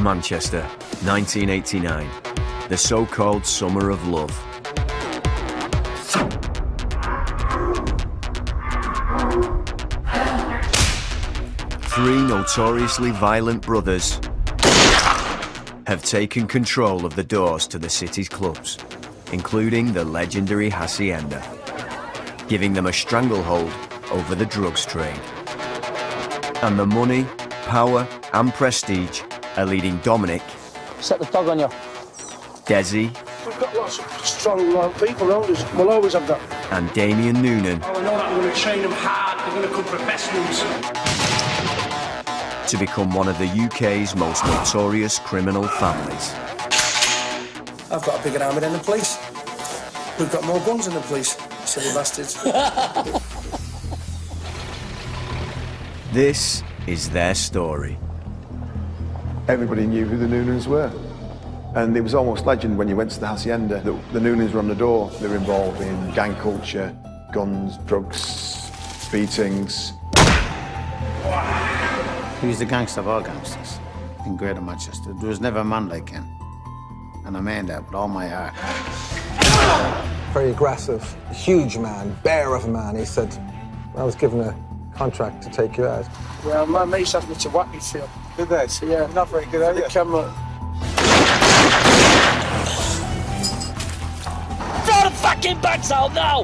Manchester, 1989. The so-called Summer of Love. Three notoriously violent brothers have taken control of the doors to the city's clubs, including the legendary Hacienda, giving them a stranglehold over the drugs trade. And the money, power and prestige are leading Dominic, set the dog on you, Desi, we've got lots of strong, loyal people around us. We'll always have that. And Damien Noonan Oh, I know that we're going to train them hard. They're going to come professionals. to become one of the UK's most notorious criminal families. I've got a bigger army than the police. We've got more guns than the police, silly bastards. This is their story. Everybody knew who the Noonans were. And it was almost legend when you went to the Hacienda that the Noonans were on the door. They were involved in gang culture, guns, drugs, beatings. He was the gangster of all gangsters in Greater Manchester. There was never a man like him. And I mean that with all my heart. Very aggressive, huge man, bear of a man. He said, I was given a contract to take you out. Well, my mates asked me to whack me field. Did they? So, yeah, Not very good, are the you? camera. throw the fucking bags out now!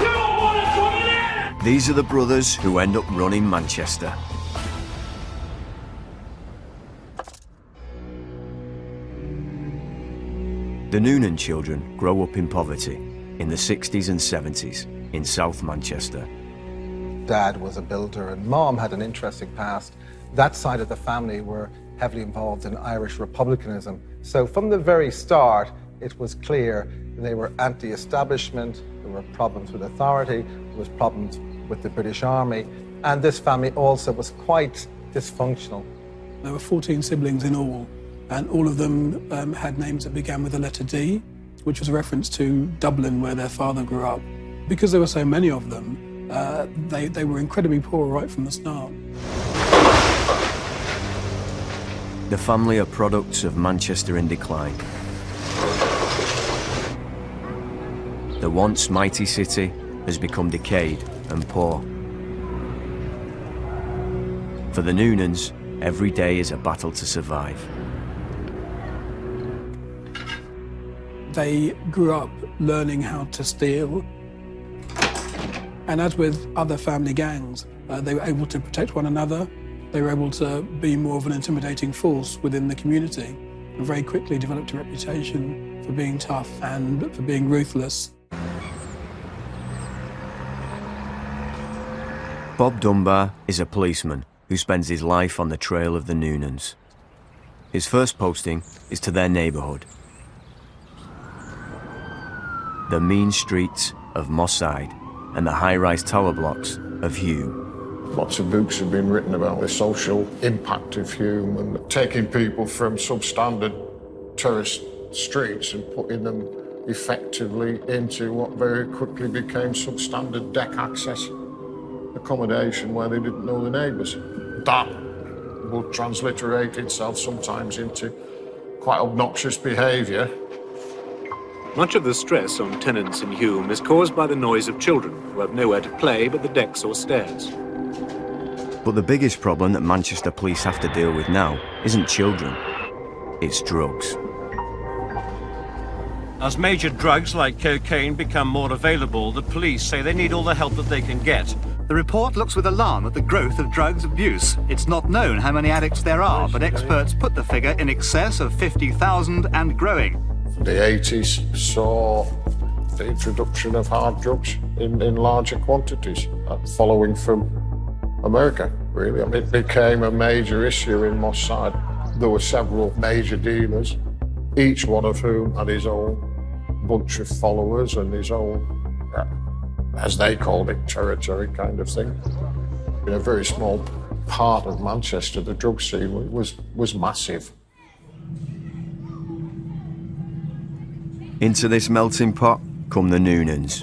You don't want to come in! These are the brothers who end up running Manchester. The Noonan children grow up in poverty in the 60s and 70s in South Manchester. Dad was a builder and Mom had an interesting past. That side of the family were heavily involved in Irish republicanism. So from the very start, it was clear they were anti-establishment, there were problems with authority, there was problems with the British Army, and this family also was quite dysfunctional. There were 14 siblings in all, and all of them had names that began with the letter D, which was a reference to Dublin, where their father grew up. Because there were so many of them, they were incredibly poor right from the start. The family are products of Manchester in decline. The once mighty city has become decayed and poor. For the Noonans, every day is a battle to survive. They grew up learning how to steal. And as with other family gangs, they were able to protect one another. They were able to be more of an intimidating force within the community and very quickly developed a reputation for being tough and for being ruthless. Bob Dunbar is a policeman who spends his life on the trail of the Noonans. His first posting is to their neighbourhood. The mean streets of Moss Side and the high-rise tower blocks of Hume. Lots of books have been written about the social impact of Hume and taking people from substandard tourist streets and putting them effectively into what very quickly became substandard deck access accommodation where they didn't know the neighbours. That will transliterate itself sometimes into quite obnoxious behaviour. Much of the stress on tenants in Hume is caused by the noise of children who have nowhere to play but the decks or stairs. But the biggest problem that Manchester police have to deal with now isn't children, it's drugs. As major drugs like cocaine become more available, the police say they need all the help that they can get. The report looks with alarm at the growth of drugs abuse. It's not known how many addicts there are, but experts put the figure in excess of 50,000 and growing. The 80s saw the introduction of hard drugs in larger quantities, following from America, really. I mean, it became a major issue in Moss Side. There were several major dealers, each one of whom had his own bunch of followers and his own, as they called it, territory kind of thing. In a very small part of Manchester, the drug scene was massive. Into this melting pot come the Noonans.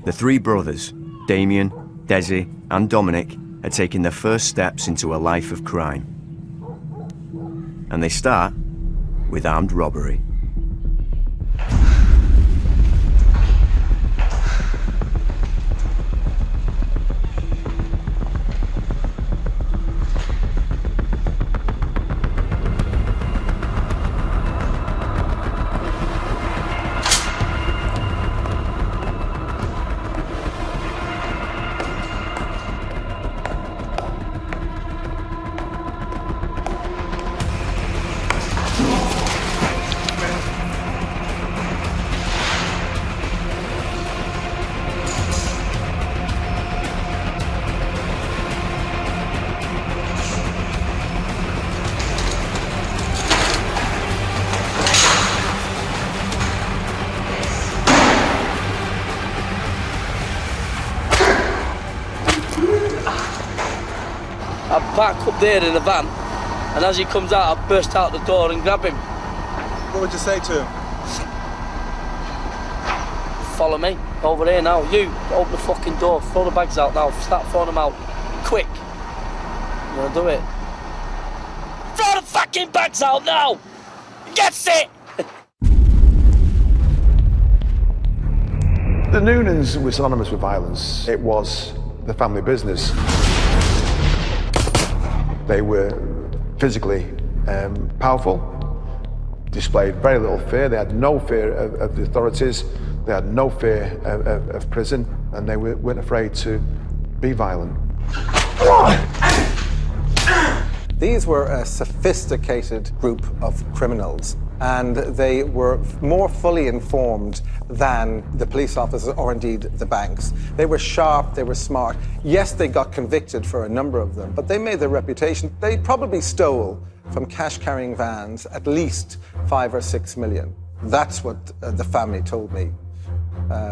The three brothers, Damien, Desi and Dominic, are taking their first steps into a life of crime. and they start with armed robbery. I back up there in the van, and as he comes out, I burst out the door and grab him. What would you say to him? Follow me, over here now. You, open the fucking door, throw the bags out now, start throwing them out. Quick. You wanna do it? Throw the fucking bags out now! Gets it! The Noonans were synonymous with violence. It was the family business. They were physically powerful, displayed very little fear. They had no fear of the authorities. They had no fear of prison, and they weren't afraid to be violent. These were a sophisticated group of criminals, and they were more fully informed than the police officers or indeed the banks. They were sharp, they were smart. Yes, they got convicted for a number of them, but they made their reputation. They probably stole from cash-carrying vans at least 5 or 6 million. That's what the family told me.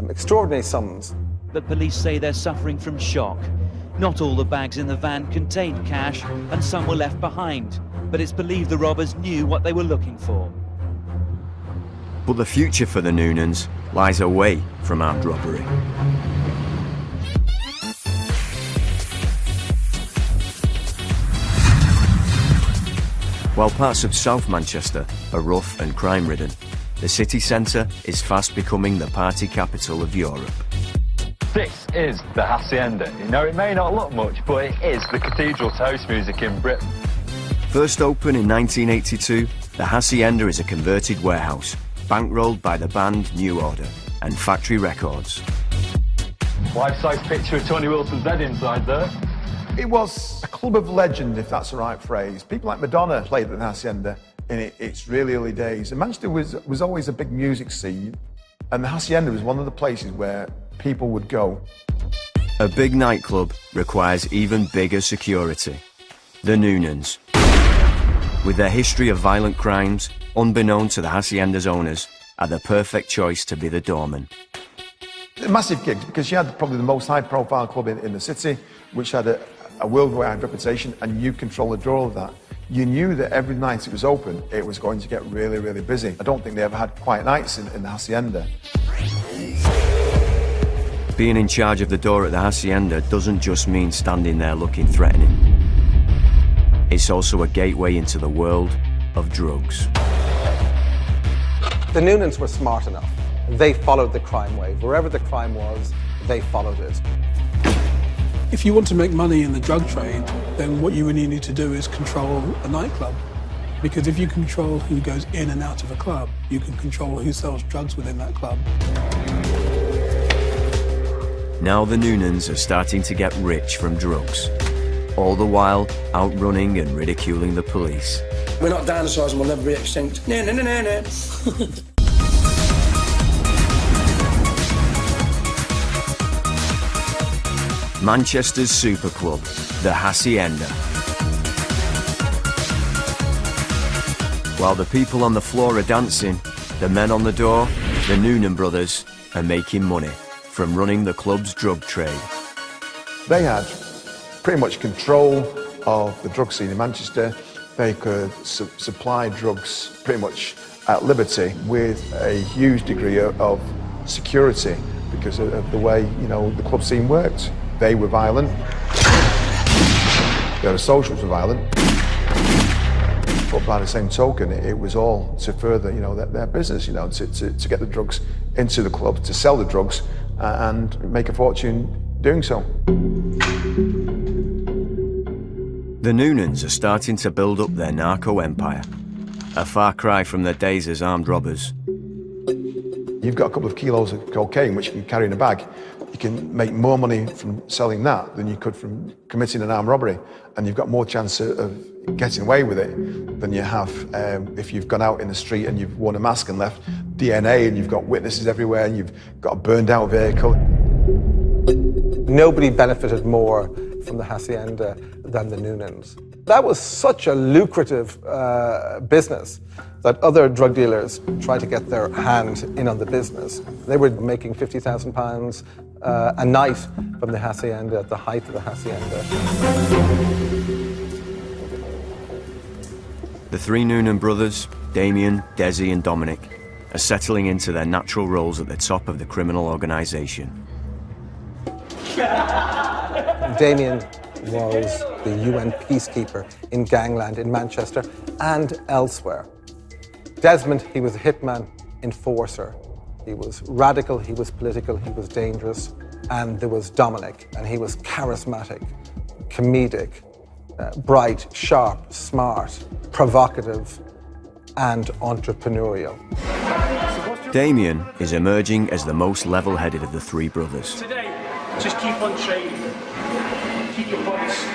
Extraordinary sums. But police say they're suffering from shock. Not all the bags in the van contained cash, and some were left behind. But it's believed the robbers knew what they were looking for. But the future for the Noonans lies away from armed robbery. While parts of South Manchester are rough and crime-ridden, the city centre is fast becoming the party capital of Europe. This is the Hacienda. You know, it may not look much, but it is the cathedral to house music in Britain. First opened in 1982, the Hacienda is a converted warehouse, bankrolled by the band New Order and Factory Records. Life-size picture of Tony Wilson's head inside there. It was a club of legend, if that's the right phrase. People like Madonna played at the Hacienda in its really early days. And Manchester was always a big music scene, and the Hacienda was one of the places where people would go. A big nightclub requires even bigger security. The Noonans. With their history of violent crimes, unbeknown to the Hacienda's owners, are the perfect choice to be the doorman. Massive gigs, because you had probably the most high-profile club in the city, which had a worldwide reputation, and you control the draw of that. You knew that every night it was open, it was going to get really, really busy. I don't think they ever had quiet nights in the Hacienda. Being in charge of the door at the Hacienda doesn't just mean standing there looking threatening. It's also a gateway into the world of drugs. The Noonans were smart enough. They followed the crime wave. Wherever the crime was, they followed it. If you want to make money in the drug trade, then what you really need to do is control a nightclub. Because if you control who goes in and out of a club, you can control who sells drugs within that club. Now the Noonans are starting to get rich from drugs, all the while outrunning and ridiculing the police. We're not dinosaurs and we'll never be extinct. No, no, no, no, no. Manchester's super club, the Hacienda. While the people on the floor are dancing, the men on the door, the Noonan brothers, are making money from running the club's drug trade. They had pretty much control of the drug scene in Manchester. They could supply drugs pretty much at liberty with a huge degree of security because of the way, you know, the club scene worked. They were violent. Their socials were violent. But by the same token, it was all to further, their business, to get the drugs into the club, to sell the drugs, and make a fortune doing so. The Noonans are starting to build up their narco empire, a far cry from their days as armed robbers. You've got a couple of kilos of cocaine which you can carry in a bag. You can make more money from selling that than you could from committing an armed robbery, and you've got more chance of getting away with it than you have if you've gone out in the street and you've worn a mask and left DNA and you've got witnesses everywhere and you've got a burned out vehicle. Nobody benefited more from the hacienda than the Noonans. That was such a lucrative business that other drug dealers tried to get their hand in on the business. They were making £50,000 a night from the hacienda at the height of the hacienda. The three Noonan brothers, Damien, Desi and Dominic, are settling into their natural roles at the top of the criminal organisation. Damien was the UN peacekeeper in gangland in Manchester and elsewhere. Desmond, he was a hitman, enforcer. He was radical, he was political, he was dangerous. And there was Dominic, and he was charismatic, comedic, bright, sharp, smart, provocative, and entrepreneurial. Damien is emerging as the most level-headed of the three brothers. Today, just keep on training. Keep your voice.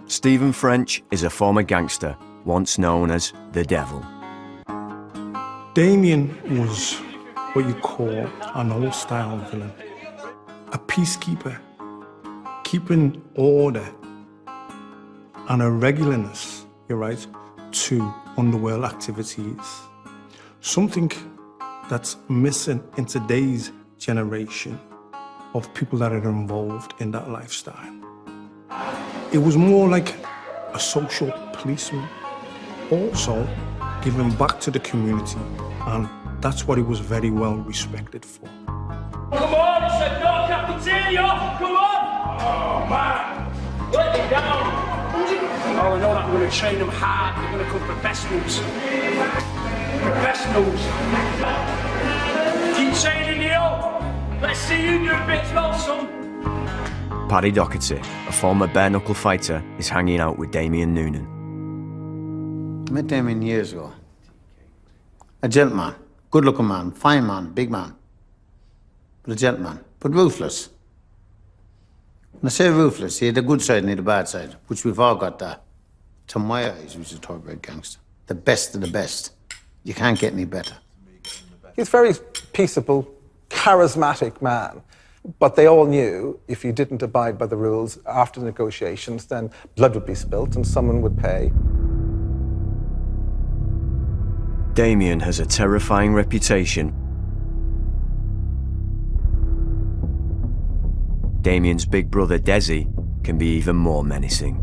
Stephen French is a former gangster, once known as the Devil. Damien was what you call an old-style villain, a peacekeeper, keeping order and a regularness, you're right, to underworld activities. Something that's missing in today's generation of people that are involved in that lifestyle. It was more like a social policeman, also giving back to the community, and that's what he was very well respected for. Come on, it's a no cafeteria! Come on! Oh, man! Let me down! Oh, I know that we're going to train them hard. They're going to become professionals. Professionals. Keep training, Neil. Let's see you do a bit as well, son. Paddy Doherty, a former bare-knuckle fighter, is hanging out with Damien Noonan. I met Damien years ago. A gentleman, good-looking man, fine man, big man. But a gentleman, but ruthless. When I say ruthless, he had the good side and he had the bad side, which we've all got that. To my eyes, he was a thoroughbred gangster. The best of the best. You can't get any better. He's a very peaceable, charismatic man. But they all knew if you didn't abide by the rules after the negotiations, then blood would be spilt and someone would pay. Damien has a terrifying reputation. Damien's big brother Desi can be even more menacing.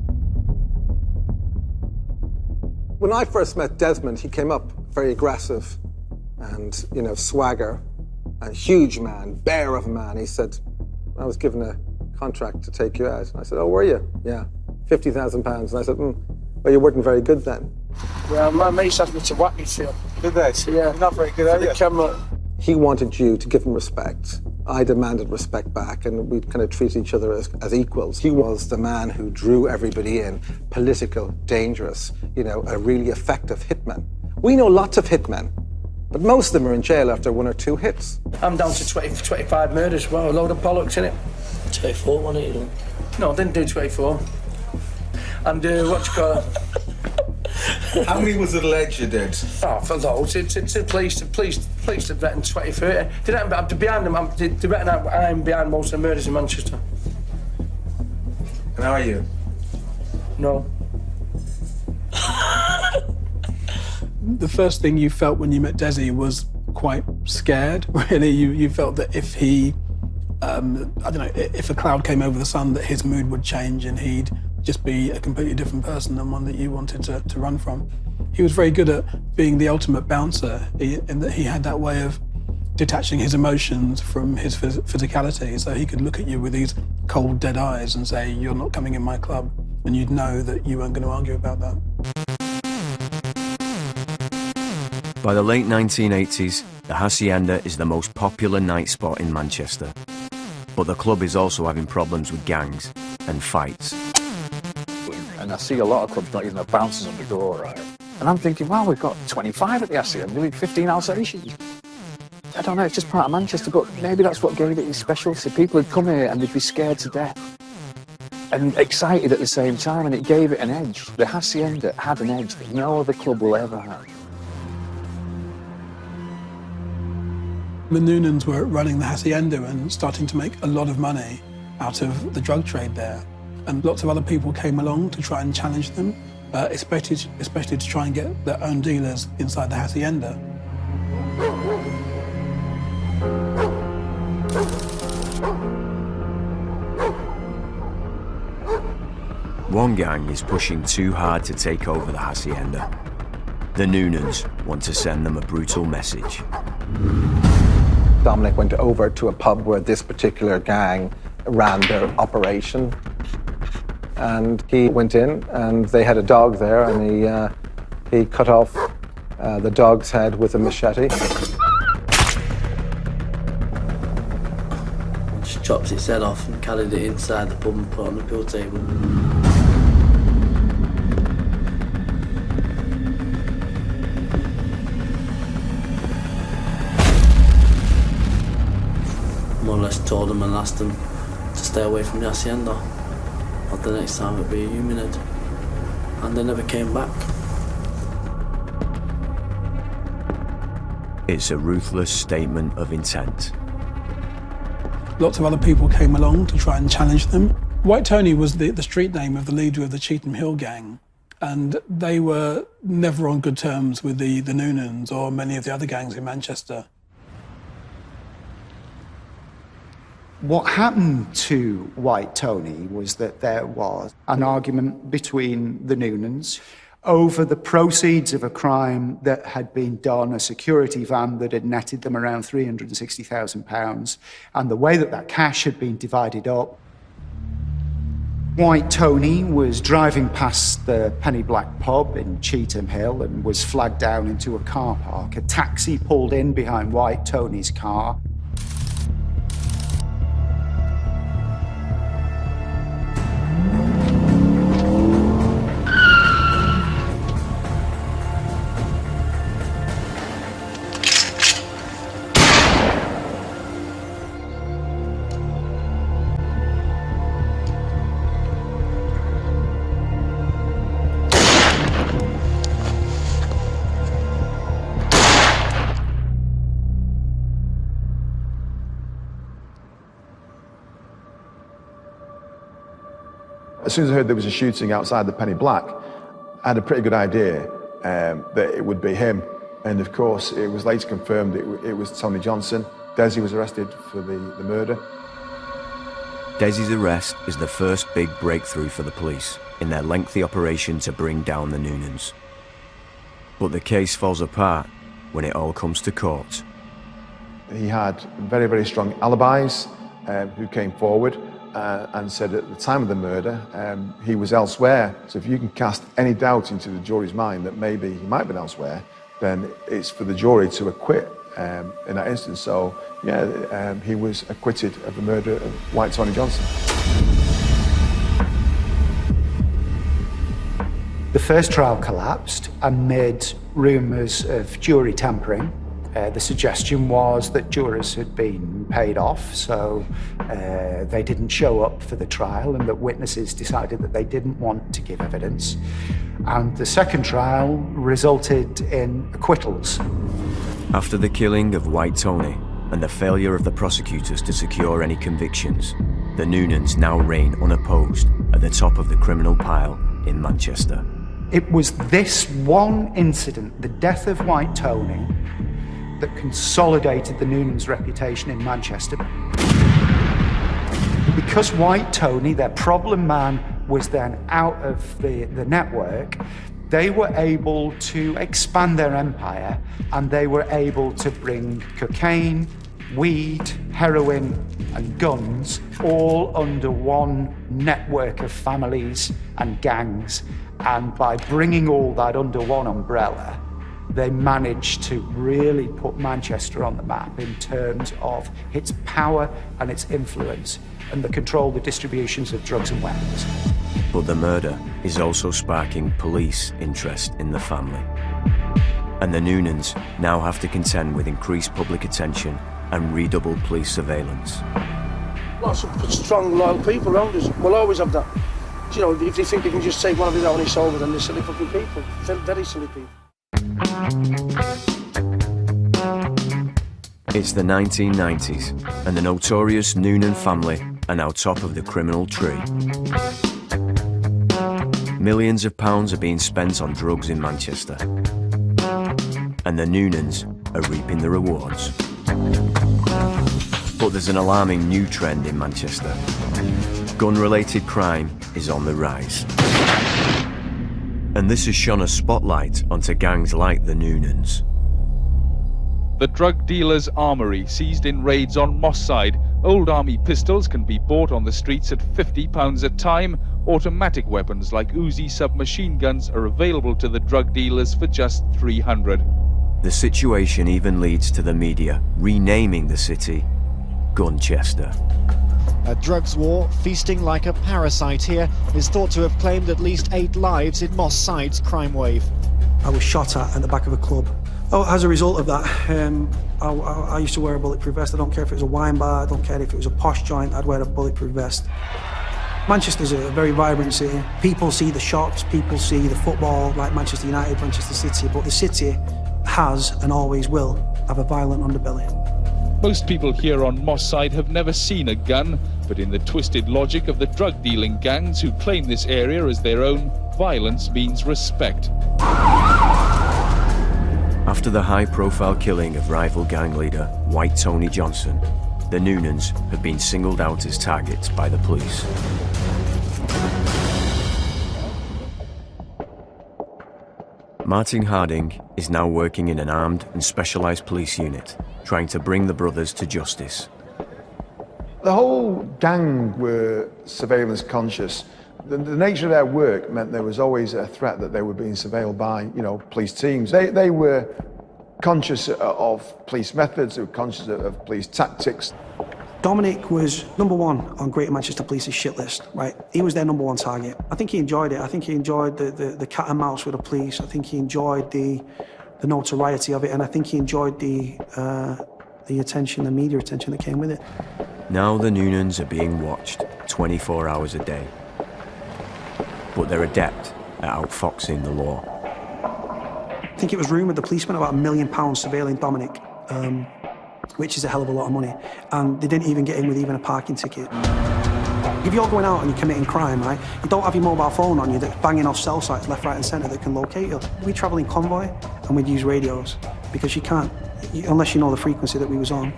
When I first met Desmond, he came up very aggressive and, swagger, and huge man, bear of a man. He said, I was given a contract to take you out. And I said, oh, were you? Yeah, £50,000. And I said, well, you weren't very good then. Well, my mates asked me to whack me for. Did they? So, yeah. You're not very good, are you? Camera. He wanted you to give him respect. I demanded respect back, and we kind of treated each other as equals. He was the man who drew everybody in, political, dangerous, a really effective hitman. We know lots of hitmen, but most of them are in jail after 1 or 2 hits. I'm down to 25 murders. Well, a load of bollocks, innit? 24, wasn't it? No, I didn't do 24. And what you call it? How many was alleged you did? Oh, for loads. It's the police have betting 20, 30. They don't, I'm behind them. They reckon I'm behind most of the murders in Manchester. And how are you? No. The first thing you felt when you met Desi was quite scared, really. You felt that if he, if a cloud came over the sun, that his mood would change and he'd just be a completely different person than one that you wanted to run from. He was very good at being the ultimate bouncer, in that he had that way of detaching his emotions from his physicality, so he could look at you with these cold, dead eyes and say, you're not coming in my club, and you'd know that you weren't going to argue about that. By the late 1980s, the Hacienda is the most popular night spot in Manchester. But the club is also having problems with gangs and fights. And I see a lot of clubs not even have bouncers on the door, right? And I'm thinking, well, we've got 25 at the Hacienda, we've 15 Alsatians. I don't know, it's just part of Manchester, but maybe that's what gave it its specialty. People would come here and they'd be scared to death and excited at the same time, and it gave it an edge. The Hacienda had an edge that no other club will ever have. The Noonans were running the Hacienda and starting to make a lot of money out of the drug trade there. And lots of other people came along to try and challenge them, especially to try and get their own dealers inside the Hacienda. One gang is pushing too hard to take over the Hacienda. The Noonans want to send them a brutal message. Dominic went over to a pub where this particular gang ran their operation. And he went in, and they had a dog there, and he cut off the dog's head with a machete. Just chopped its head off and carried it inside the pub and put it on the pool table. More or less told them and asked them to stay away from the Hacienda, or the next time it'd be a human head. And they never came back. It's a ruthless statement of intent. Lots of other people came along to try and challenge them. White Tony was the street name of the leader of the Cheetham Hill gang, and they were never on good terms with the Noonans or many of the other gangs in Manchester. What happened to White Tony was that there was an argument between the Noonans over the proceeds of a crime that had been done, a security van that had netted them around £360,000, and the way that that cash had been divided up. White Tony was driving past the Penny Black pub in Cheetham Hill and was flagged down into a car park. A taxi pulled in behind White Tony's car. As soon as I heard there was a shooting outside the Penny Black, I had a pretty good idea that it would be him. And of course, it was later confirmed it was Tony Johnson. Desi was arrested for the murder. Desi's arrest is the first big breakthrough for the police in their lengthy operation to bring down the Noonans. But the case falls apart when it all comes to court. He had very, very strong alibis who came forward and said at the time of the murder, he was elsewhere. So if you can cast any doubt into the jury's mind that maybe he might have been elsewhere, then it's for the jury to acquit in that instance. So, yeah, he was acquitted of the murder of White Tony Johnson. The first trial collapsed amid rumours of jury tampering. The suggestion was that jurors had been paid off, so they didn't show up for the trial, and that witnesses decided that they didn't want to give evidence. And the second trial resulted in acquittals. After the killing of White Tony and the failure of the prosecutors to secure any convictions, the Noonans now reign unopposed at the top of the criminal pile in Manchester. It was this one incident, the death of White Tony, that consolidated the Noonans' reputation in Manchester. Because White Tony, their problem man, was then out of the network, they were able to expand their empire, and they were able to bring cocaine, weed, heroin, and guns all under one network of families and gangs. And by bringing all that under one umbrella, They managed to really put Manchester on the map in terms of its power and its influence and the control, the distributions of drugs and weapons. But the murder is also sparking police interest in the family. And the Noonans now have to contend with increased public attention and redoubled police surveillance. Lots of strong, loyal people around us. We'll always have that. You know, if they think they can just take one of these out on his shoulder, then they're silly fucking people. Very silly people. It's the 1990s, and the notorious Noonan family are now top of the criminal tree. Millions of pounds are being spent on drugs in Manchester, and the Noonans are reaping the rewards. But there's an alarming new trend in Manchester. Gun-related crime is on the rise. And this has shone a spotlight onto gangs like the Noonans. The drug dealer's armoury seized in raids on Moss Side. Old army pistols can be bought on the streets at £50 a time. Automatic weapons like Uzi submachine guns are available to the drug dealers for just £300. The situation even leads to the media renaming the city Gunchester. A drugs war, feasting like a parasite here, is thought to have claimed at least 8 lives in Moss Side's crime wave. I was shot at the back of a club. Oh, as a result of that, I used to wear a bulletproof vest. I don't care if it was a wine bar, I don't care if it was a posh joint, I'd wear a bulletproof vest. Manchester's a very vibrant city. People see the shops, people see the football, like Manchester United, Manchester City, but the city has and always will have a violent underbelly. Most people here on Moss Side have never seen a gun, but in the twisted logic of the drug-dealing gangs who claim this area as their own, violence means respect. After the high-profile killing of rival gang leader White Tony Johnson, the Noonans have been singled out as targets by the police. Martin Harding is now working in an armed and specialised police unit, trying to bring the brothers to justice. The whole gang were surveillance conscious. The nature of their work meant there was always a threat that they were being surveilled by, police teams. They were conscious of police methods, they were conscious of police tactics. Dominic was #1 on Greater Manchester Police's shit list, right? He was their #1 target. I think he enjoyed it. I think he enjoyed the cat and mouse with the police. I think he enjoyed the notoriety of it, and I think he enjoyed the attention, the media attention that came with it. Now the Noonans are being watched 24 hours a day. But they're adept at outfoxing the law. I think it was rumoured the police spent about £1 million surveilling Dominic, which is a hell of a lot of money, and they didn't even get in with even a parking ticket. If you're going out and you're committing crime, right, you don't have your mobile phone on you that's banging off cell sites left, right and centre that can locate you. We travel in convoy and we'd use radios because you can't, unless you know the frequency that we was on,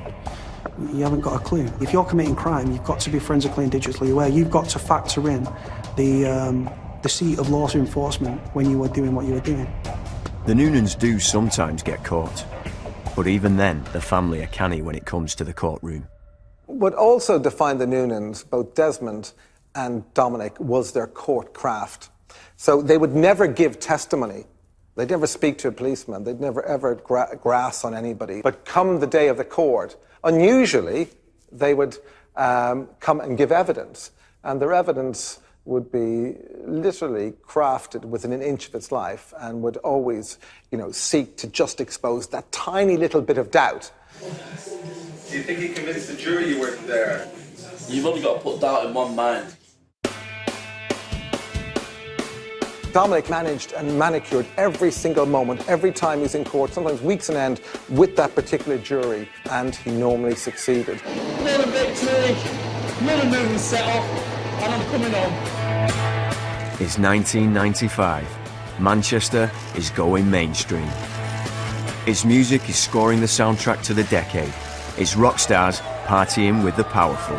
you haven't got a clue. If you're committing crime, you've got to be forensically and digitally aware. You've got to factor in the seat of law enforcement when you were doing what you were doing. The Noonans do sometimes get caught, but even then, the family are canny when it comes to the courtroom. What also defined the Noonans, both Desmond and Dominic, was their court craft. So they would never give testimony. They'd never speak to a policeman. They'd never ever grass on anybody. But come the day of the court, unusually, they would come and give evidence. And their evidence would be literally crafted within an inch of its life and would always, seek to just expose that tiny little bit of doubt. Do you think he convinced the jury you weren't there? You've only got to put doubt in one mind. Dominic managed and manicured every single moment, every time he's in court, sometimes weeks on end, with that particular jury, and he normally succeeded. Another victory, another movement set off, and I'm coming home. It's 1995. Manchester is going mainstream. Its music is scoring the soundtrack to the decade. Its rock stars partying with the powerful.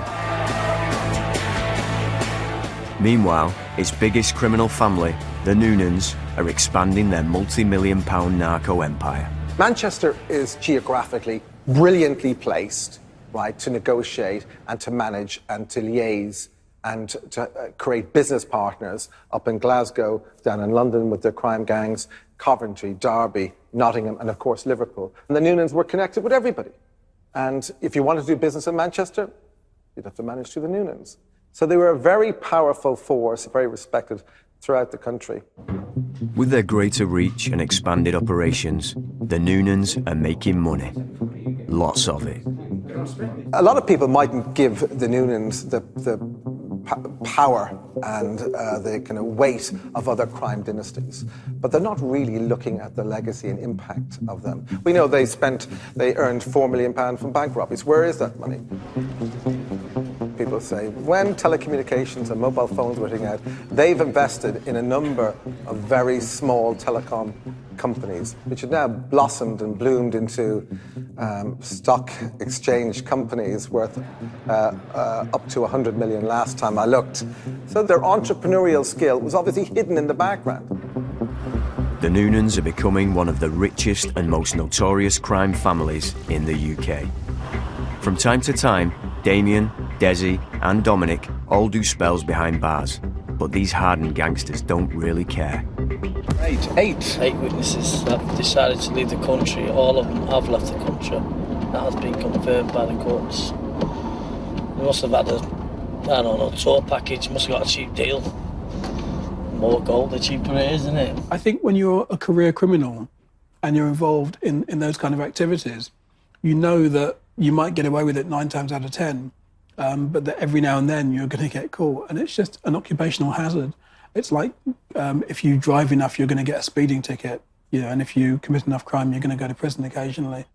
Meanwhile, its biggest criminal family, the Noonans, are expanding their multi-million-pound narco empire. Manchester is geographically brilliantly placed, right, to negotiate and to manage and to liaise and to create business partners up in Glasgow, down in London with their crime gangs, Coventry, Derby, Nottingham, and of course Liverpool. And the Noonans were connected with everybody. And if you wanted to do business in Manchester, you'd have to manage through the Noonans. So they were a very powerful force, very respected throughout the country. With their greater reach and expanded operations, the Noonans are making money. Lots of it. A lot of people mightn't give the Noonans the power and the kind of weight of other crime dynasties, but they're not really looking at the legacy and impact of them. We know they earned £4 million from bank robberies. Where is that money? People say, when telecommunications and mobile phones were hitting out, they've invested in a number of very small telecom companies, which have now blossomed and bloomed into stock exchange companies worth up to 100 million last time I looked. So their entrepreneurial skill was obviously hidden in the background. The Noonans are becoming one of the richest and most notorious crime families in the UK. From time to time, Damien, Desi and Dominic all do spells behind bars, but these hardened gangsters don't really care. Eight witnesses have decided to leave the country. All of them have left the country. That has been confirmed by the courts. They must have had a tour package, must have got a cheap deal. More gold, the cheaper it is, isn't it? I think when you're a career criminal and you're involved in those kind of activities, you know that you might get away with it 9 times out of 10, but that every now and then you're going to get caught, and it's just an occupational hazard. It's like if you drive enough, you're going to get a speeding ticket, and if you commit enough crime, you're going to go to prison occasionally.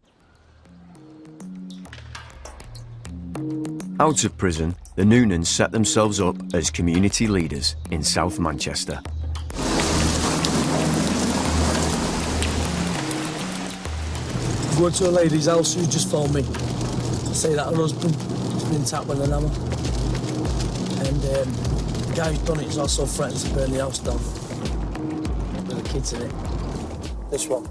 Out of prison, the Noonans set themselves up as community leaders in South Manchester. Go to a lady's house who just phoned me to say that her husband has been tapped with an hammer. And the guy who's done it has also threatened to burn the house down with the kids in it. This one.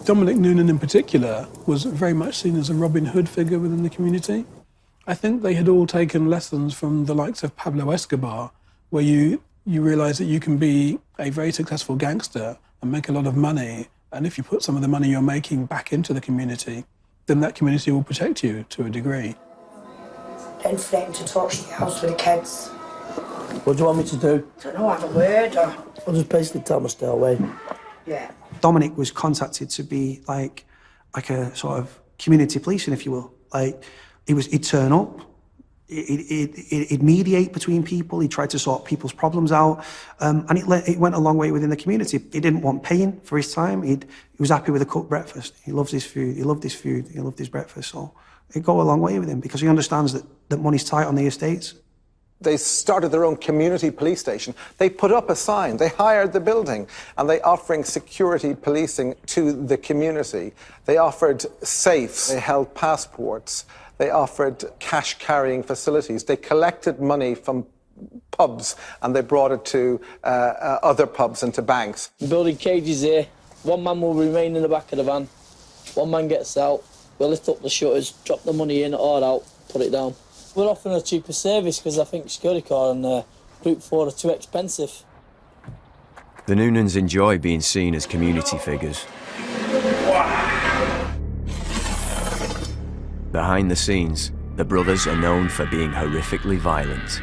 Dominic Noonan in particular was very much seen as a Robin Hood figure within the community. I think they had all taken lessons from the likes of Pablo Escobar, where you realise that you can be a very successful gangster and make a lot of money, and if you put some of the money you're making back into the community, then that community will protect you to a degree. Getting threatened to torch the house with the kids. What do you want me to do? I don't know, have a word or... I'll just basically tell them to stay away. Yeah. Dominic was contacted to be like a sort of community policing, if you will. He'd turn up, he'd mediate between people, he tried to sort people's problems out, and it went a long way within the community. He didn't want paying for his time, he was happy with a cooked breakfast. He loves his food, he loved his food, he loved his breakfast, so it'd go a long way with him because he understands that money's tight on the estates. They started their own community police station. They put up a sign, they hired the building, and they offering security policing to the community. They offered safes, they held passports, they offered cash-carrying facilities. They collected money from pubs and they brought it to other pubs and to banks. Building cages here. One man will remain in the back of the van. One man gets out. We'll lift up the shutters, drop the money in or out, put it down. We're offering a cheaper service because I think security car and Group 4 are too expensive. The Noonans enjoy being seen as community figures. Behind the scenes, the brothers are known for being horrifically violent.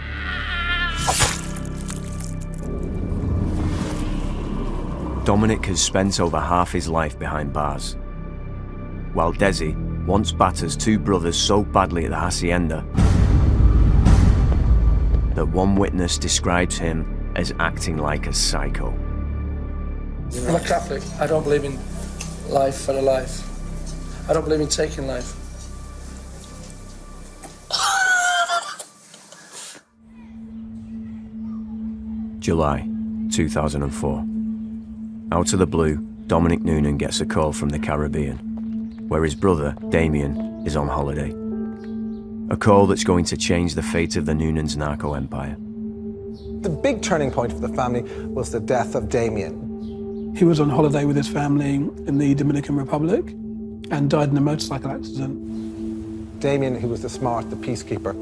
Dominic has spent over half his life behind bars, while Desi once batters 2 brothers so badly at the hacienda that one witness describes him as acting like a psycho. I'm a Catholic. I don't believe in life for a life. I don't believe in taking life. July 2004. Out of the blue, Dominic Noonan gets a call from the Caribbean, where his brother, Damien, is on holiday. A call that's going to change the fate of the Noonans' narco empire. The big turning point for the family was the death of Damien. He was on holiday with his family in the Dominican Republic and died in a motorcycle accident. Damien, who was the smart, the peacekeeper,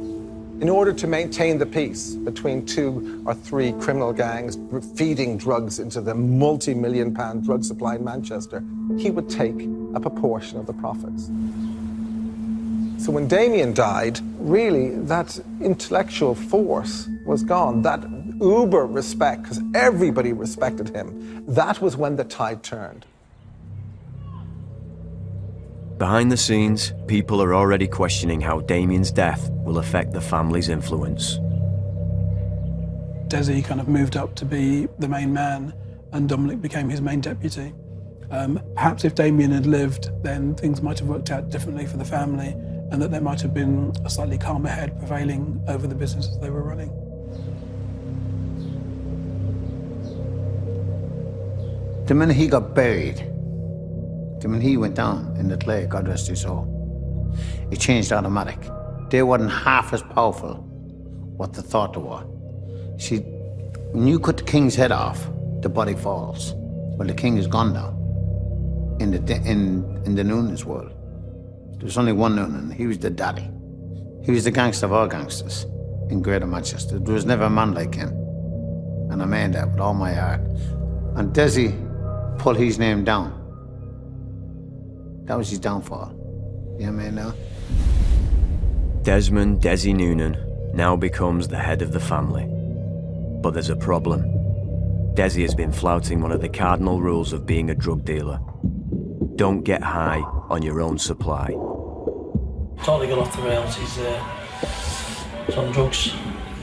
In order to maintain the peace between 2 or 3 criminal gangs feeding drugs into the multi-million-pound drug supply in Manchester, he would take a proportion of the profits. So when Damien died, really that intellectual force was gone. That uber respect, because everybody respected him, that was when the tide turned. Behind the scenes, people are already questioning how Damien's death will affect the family's influence. Desi kind of moved up to be the main man, and Dominic became his main deputy. Perhaps if Damien had lived, then things might have worked out differently for the family, and that there might have been a slightly calmer head prevailing over the businesses they were running. The minute he got buried, the minute he went down in the Lattlay, God rest his soul, it changed automatic. They weren't half as powerful what they thought they were. See, when you cut the king's head off, the body falls. Well, the king is gone now. In the Noonan's world, there was only one Noonan. He was the daddy. He was the gangster of all gangsters in Greater Manchester. There was never a man like him. And I mean that with all my heart. And Desi pulled his name down. That was his downfall. You know what I mean now? Desmond Desi Noonan now becomes the head of the family. But there's a problem. Desi has been flouting one of the cardinal rules of being a drug dealer. Don't get high on your own supply. Totally gone off the rails. He's on drugs.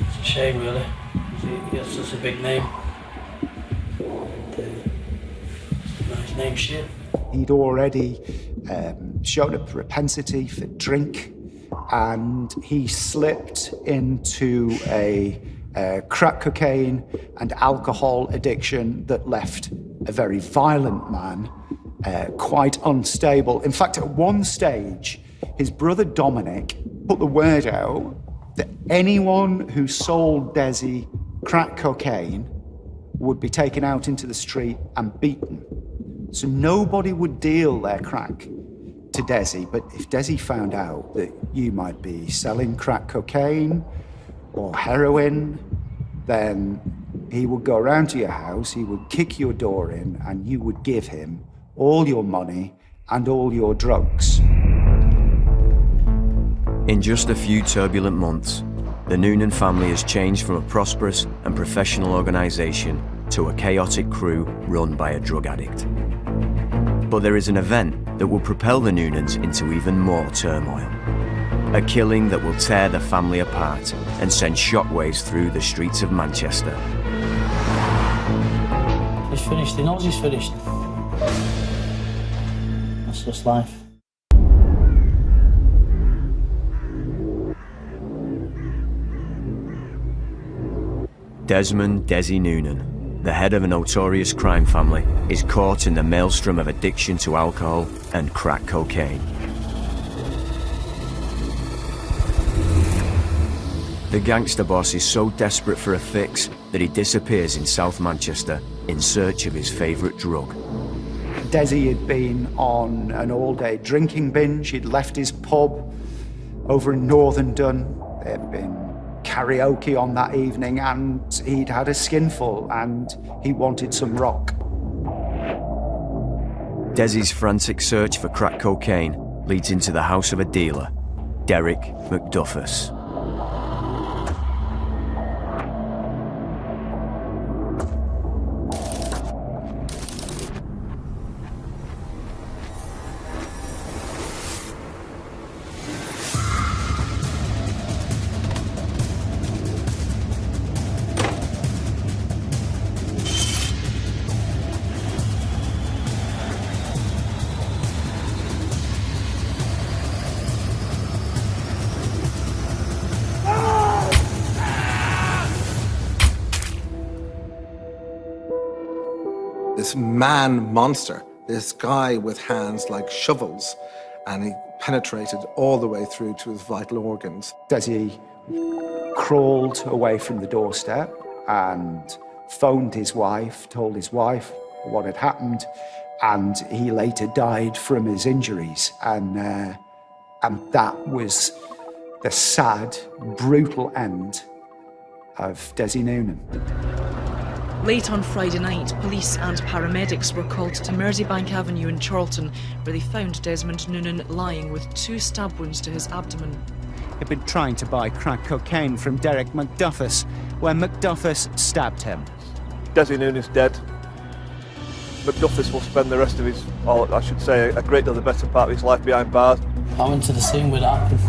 It's a shame, really. He has such a big name. His name's shit. He'd already showed a propensity for drink, and he slipped into a crack cocaine and alcohol addiction that left a very violent man quite unstable. In fact, at one stage, his brother Dominic put the word out that anyone who sold Desi crack cocaine would be taken out into the street and beaten. So nobody would deal their crack to Desi, but if Desi found out that you might be selling crack cocaine or heroin, then he would go around to your house, he would kick your door in, and you would give him all your money and all your drugs. In just a few turbulent months, the Noonan family has changed from a prosperous and professional organisation to a chaotic crew run by a drug addict. But there is an event that will propel the Noonans into even more turmoil. A killing that will tear the family apart and send shockwaves through the streets of Manchester. He's finished. He knows he's finished. That's just life. Desmond Desi Noonan, the head of a notorious crime family, is caught in the maelstrom of addiction to alcohol and crack cocaine. The gangster boss is so desperate for a fix that he disappears in South Manchester in search of his favourite drug. Desi had been on an all-day drinking binge. He'd left his pub over in Northern Dun. There had been karaoke on that evening, and he'd had a skinful, and he wanted some rock. Desi's frantic search for crack cocaine leads into the house of a dealer, Derek McDuffus. This man monster, this guy with hands like shovels, and he penetrated all the way through to his vital organs. Desi crawled away from the doorstep and phoned his wife, told his wife what had happened, and he later died from his injuries. And that was the sad, brutal end of Desi Noonan. Late on Friday night, police and paramedics were called to Merseybank Avenue in Charlton, where they found Desmond Noonan lying with 2 stab wounds to his abdomen. He'd been trying to buy crack cocaine from Derek McDuffus when McDuffus stabbed him. Desi Noonan's dead. McDuffus will spend the rest of his, or I should say, a great deal the better part of his life behind bars. I went to the scene where it happened.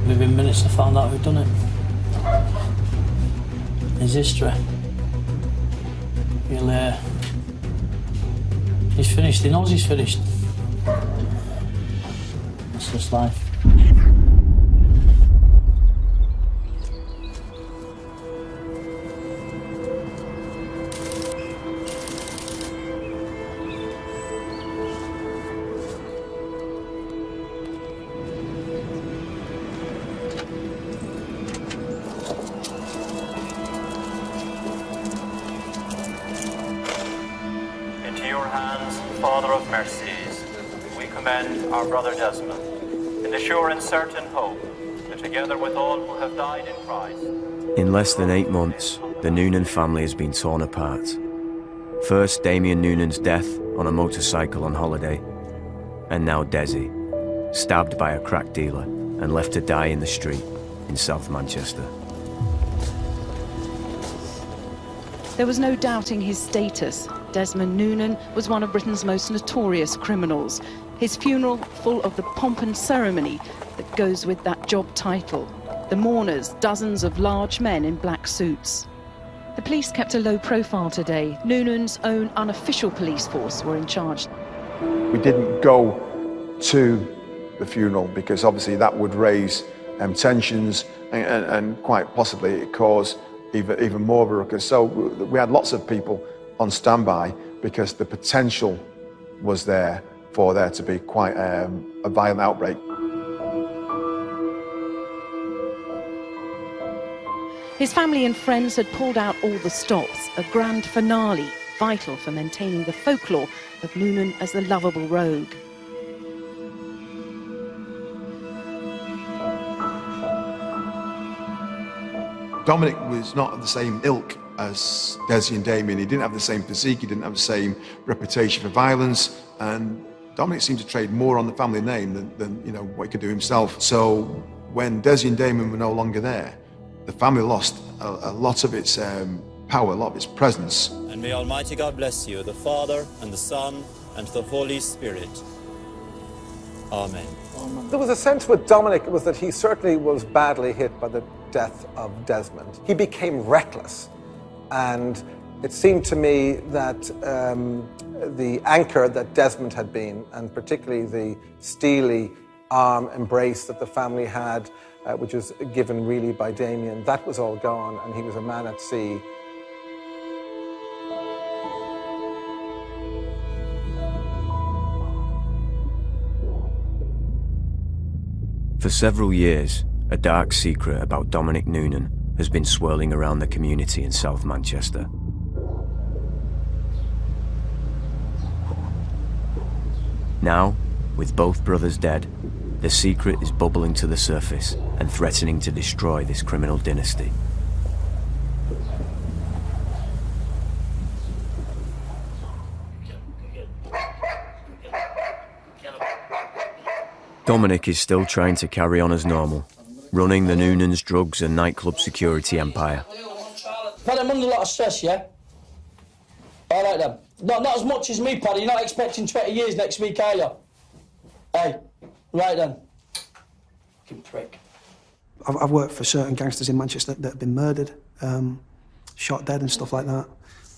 Within minutes I found out who'd done it. His history. He's finished, he knows he's finished. That's just life. Father of mercies, we commend our brother Desmond in the sure and certain hope that together with all who have died in Christ. In less than 8 months, the Noonan family has been torn apart. First, Damien Noonan's death on a motorcycle on holiday, and now Desi, stabbed by a crack dealer and left to die in the street in South Manchester. There was no doubting his status. Desmond Noonan was one of Britain's most notorious criminals. His funeral full of the pomp and ceremony that goes with that job title. The mourners, dozens of large men in black suits. The police kept a low profile today. Noonan's own unofficial police force were in charge. We didn't go to the funeral because obviously that would raise tensions and quite possibly it cause even more of a ruckus. So we had lots of people on standby because the potential was there for there to be quite a violent outbreak. His family and friends had pulled out all the stops, a grand finale, vital for maintaining the folklore of Noonan as the lovable rogue. Dominic was not of the same ilk as Desi and Damien. He didn't have the same physique, he didn't have the same reputation for violence, and Dominic seemed to trade more on the family name than you know, what he could do himself. So when Desi and Damien were no longer there, the family lost a lot of its power, a lot of its presence. And may Almighty God bless you, the Father, and the Son, and the Holy Spirit. Amen. There was a sense with Dominic was that he certainly was badly hit by the death of Desmond. He became reckless, and it seemed to me that the anchor that Desmond had been, and particularly the steely arm embrace that the family had, which was given really by Damien, that was all gone, and he was a man at sea. For several years, a dark secret about Dominic Noonan has been swirling around the community in South Manchester. Now, with both brothers dead, the secret is bubbling to the surface and threatening to destroy this criminal dynasty. Dominic is still trying to carry on as normal, running the Noonans' drugs and nightclub security empire. Paddy, I'm under a lot of stress, yeah? All right then. Not as much as me, Paddy. You're not expecting 20 years next week, are you? Hey, right then. Fucking prick. I've worked for certain gangsters in Manchester that have been murdered, shot dead and stuff like that.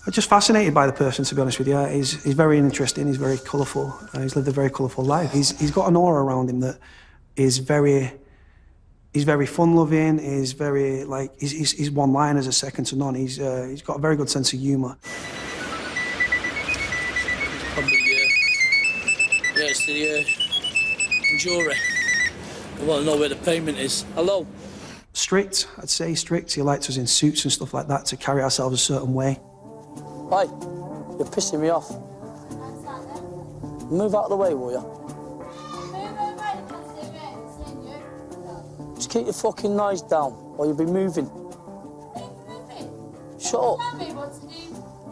I'm just fascinated by the person, to be honest with you. He's very interesting, he's very colourful, he's lived a very colourful life. He's got an aura around him that is very fun-loving, he's very, like, his one-liners are second to none. He's got a very good sense of humour. Probably, yeah, it's the jury. I want to know where the payment is. Hello? Strict, I'd say strict. He likes us in suits and stuff like that to carry ourselves a certain way. Hey, you're pissing me off. Move out of the way, will you? Just keep your fucking noise down, or you'll be moving. Shut up.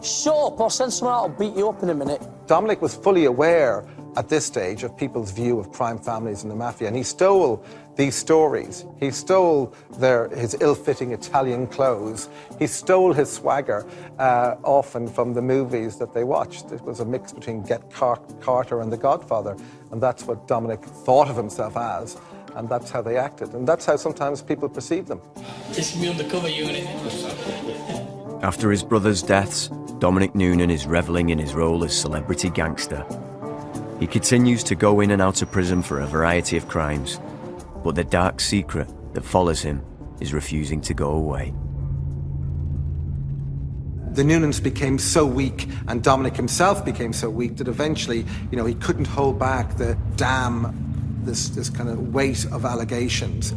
Shut up, I'll send someone out, I'll beat you up in a minute. Dominic was fully aware at this stage of people's view of crime families and the mafia, and he stole these stories. He stole his ill-fitting Italian clothes. He stole his swagger, often from the movies that they watched. It was a mix between Get Carter and The Godfather, and that's what Dominic thought of himself as, and that's how they acted, and that's how sometimes people perceive them. This is the undercover unit. After his brother's deaths, Dominic Noonan is reveling in his role as celebrity gangster. He continues to go in and out of prison for a variety of crimes, but the dark secret that follows him is refusing to go away. The Noonans became so weak, and Dominic himself became so weak, that eventually, he couldn't hold back the this kind of weight of allegations.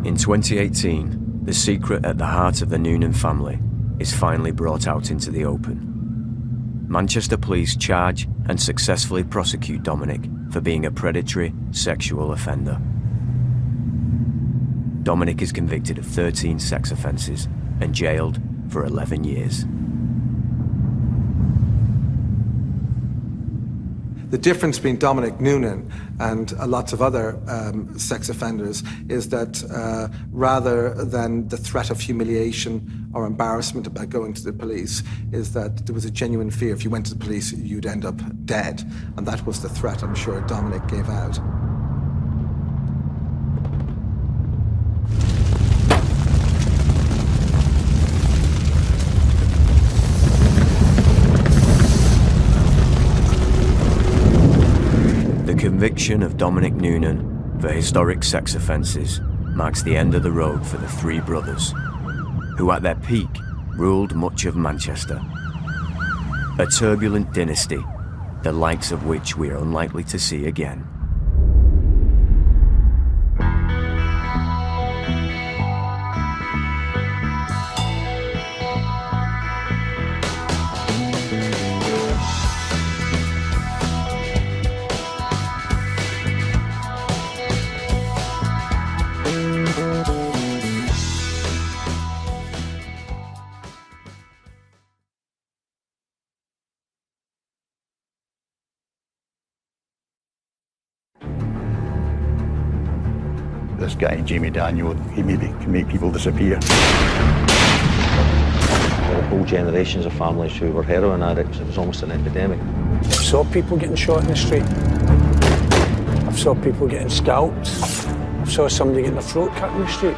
In 2018, the secret at the heart of the Noonan family is finally brought out into the open. Manchester police charge and successfully prosecute Dominic for being a predatory sexual offender. Dominic is convicted of 13 sex offences and jailed for 11 years. The difference between Dominic Noonan and lots of other sex offenders is that rather than the threat of humiliation or embarrassment about going to the police, is that there was a genuine fear if you went to the police you'd end up dead, and that was the threat I'm sure Dominic gave out. The conviction of Dominic Noonan for historic sex offences marks the end of the road for the three brothers, who at their peak ruled much of Manchester. A turbulent dynasty, the likes of which we are unlikely to see again. This guy, Jamie Daniel, he maybe can make people disappear. There were whole generations of families who were heroin addicts. It was almost an epidemic. I saw people getting shot in the street. I saw people getting scalped. I saw somebody getting their throat cut in the street.